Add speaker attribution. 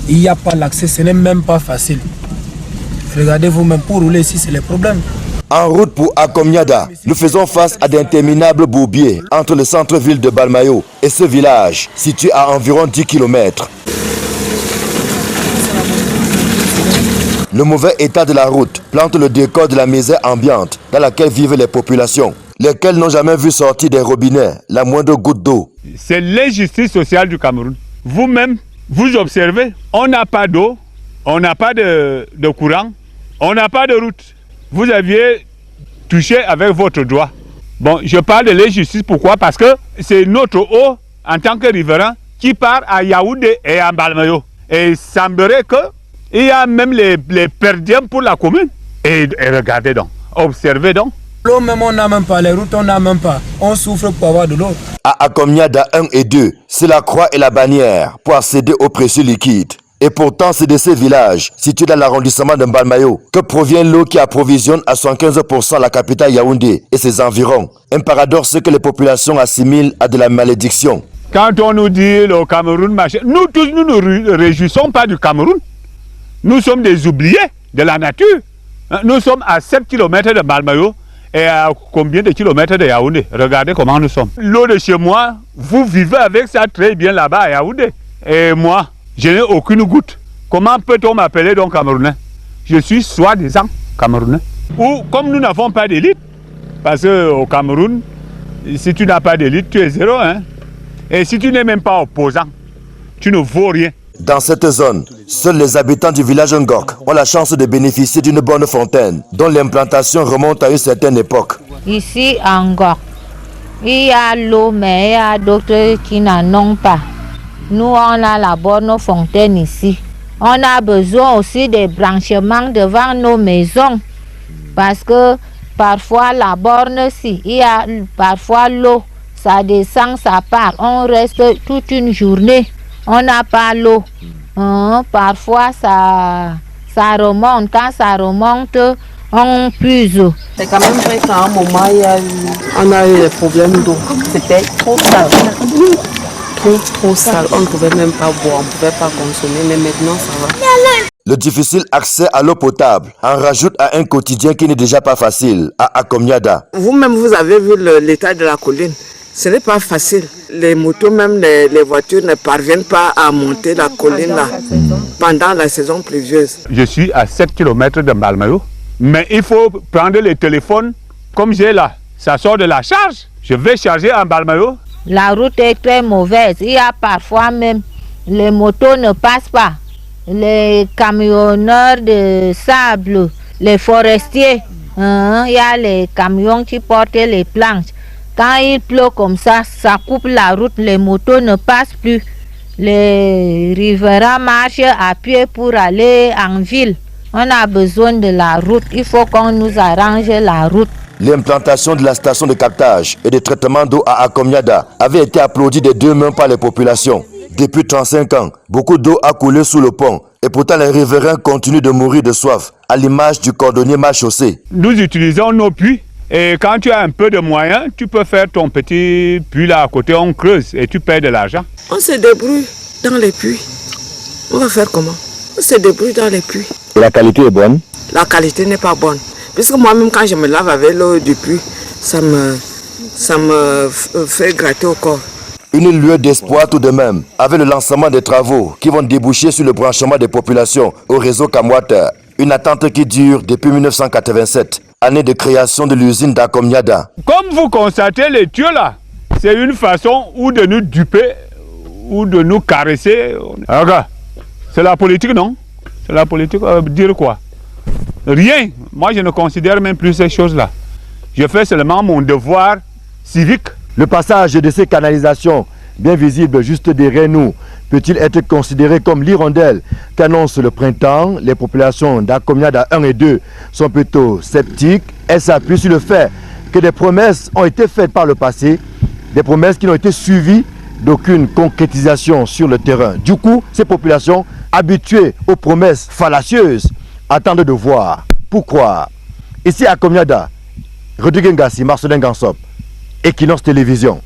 Speaker 1: il n'y a pas l'accès, ce n'est même pas facile. Regardez vous-même, pour rouler ici, c'est le problème.
Speaker 2: En route pour Akomniada, nous faisons face à d'interminables bourbiers entre le centre-ville de Balmayo et ce village situé à environ 10 km. Le mauvais état de la route plante le décor de la misère ambiante dans laquelle vivent les populations, lesquelles n'ont jamais vu sortir des robinets la moindre goutte d'eau.
Speaker 3: C'est l'injustice sociale du Cameroun. Vous-même, vous observez, on n'a pas d'eau, on n'a pas de courant, on n'a pas de route. Vous aviez touché avec votre doigt. Bon, je parle de l'injustice, pourquoi? Parce que c'est notre eau, en tant que riverain, qui part à Yaoundé et à Balmayo. Et il semblerait qu'il y a même les perdièmes pour la commune. Et regardez donc, observez donc.
Speaker 1: L'eau même, on n'a même pas, les routes, on n'a même pas. On souffre pour avoir de l'eau.
Speaker 2: À Akomniada 1 et 2, c'est la croix et la bannière pour accéder aux précieux liquides. Et pourtant, c'est de ces villages, situés dans l'arrondissement de Balmayo, que provient l'eau qui approvisionne à 75% la capitale Yaoundé et ses environs. Un paradoxe que les populations assimilent à de la malédiction.
Speaker 3: Quand on nous dit le Cameroun, nous tous, nous ne nous réjouissons pas du Cameroun. Nous sommes des oubliés de la nature. Nous sommes à 7 km de Balmayo et à combien de kilomètres de Yaoundé? Regardez comment nous sommes. L'eau de chez moi, vous vivez avec ça très bien là-bas à Yaoundé. Et moi, je n'ai aucune goutte. Comment peut-on m'appeler donc Camerounais? Je suis soi-disant Camerounais. Ou comme nous n'avons pas d'élite, parce qu'au Cameroun, si tu n'as pas d'élite, tu es zéro. Hein? Et si tu n'es même pas opposant, tu ne vaux rien.
Speaker 2: Dans cette zone, seuls les habitants du village Ngok ont la chance de bénéficier d'une bonne fontaine, dont l'implantation remonte à une certaine époque.
Speaker 4: Ici à Ngok, il y a l'eau, mais il y a d'autres qui n'en ont pas. Nous, on a la bonne fontaine ici. On a besoin aussi des branchements devant nos maisons. Parce que parfois, la borne-ci, il y a parfois l'eau. Ça descend, ça part. On reste toute une journée. On n'a pas l'eau. Parfois, ça remonte. Quand ça remonte, on puise.
Speaker 5: C'est quand même vrai qu'à un moment, on a eu des problèmes d'eau. C'était trop sale. Trop sale, on ne pouvait même pas boire, on ne pouvait pas consommer, mais maintenant ça va.
Speaker 2: Le difficile accès à l'eau potable en rajoute à un quotidien qui n'est déjà pas facile à Akomniada.
Speaker 5: Vous-même, vous avez vu l'état de la colline. Ce n'est pas facile. Les motos, même les voitures ne parviennent pas à monter la colline là pendant la saison pluvieuse.
Speaker 3: Je suis à 7 km de Balmayo, mais il faut prendre les téléphones comme j'ai là. Ça sort de la charge. Je vais charger en Balmayo.
Speaker 4: La route est très mauvaise. Il y a parfois même, les motos ne passent pas. Les camionneurs de sable, les forestiers, il y a les camions qui portent les planches. Quand il pleut comme ça coupe la route, les motos ne passent plus. Les riverains marchent à pied pour aller en ville. On a besoin de la route. Il faut qu'on nous arrange la route.
Speaker 2: L'implantation de la station de captage et de traitement d'eau à Akomniada avait été applaudie des deux mains par les populations. Depuis 35 ans, beaucoup d'eau a coulé sous le pont et pourtant les riverains continuent de mourir de soif, à l'image du cordonnier mal chaussé.
Speaker 3: Nous utilisons nos puits et quand tu as un peu de moyens, tu peux faire ton petit puits là à côté, on creuse et tu payes de l'argent.
Speaker 5: On se débrouille dans les puits. On va faire comment? On se débrouille dans les puits.
Speaker 2: Et la qualité est bonne?
Speaker 5: La qualité n'est pas bonne. Puisque moi-même, quand je me lave avec l'eau du puits, ça me fait gratter au corps.
Speaker 2: Une lueur d'espoir tout de même, avec le lancement des travaux qui vont déboucher sur le branchement des populations au réseau Kamwater. Une attente qui dure depuis 1987, année de création de l'usine d'Akomniada.
Speaker 3: Comme vous constatez les tuyaux là, c'est une façon ou de nous duper ou de nous caresser. Regarde, c'est la politique, non? C'est la politique, dire quoi? Rien. Moi, je ne considère même plus ces choses-là. Je fais seulement mon devoir civique.
Speaker 2: Le passage de ces canalisations, bien visibles juste derrière nous, peut-il être considéré comme l'hirondelle qu'annonce le printemps? Les populations d'Akomniada 1 et 2 sont plutôt sceptiques. Elles s'appuient sur le fait que des promesses ont été faites par le passé, des promesses qui n'ont été suivies d'aucune concrétisation sur le terrain. Du coup, ces populations, habituées aux promesses fallacieuses, attendent de voir pour croire. Ici à Akomniada, Rodrigue Ngassi, Marcelin Gansop, Equinox Télévision.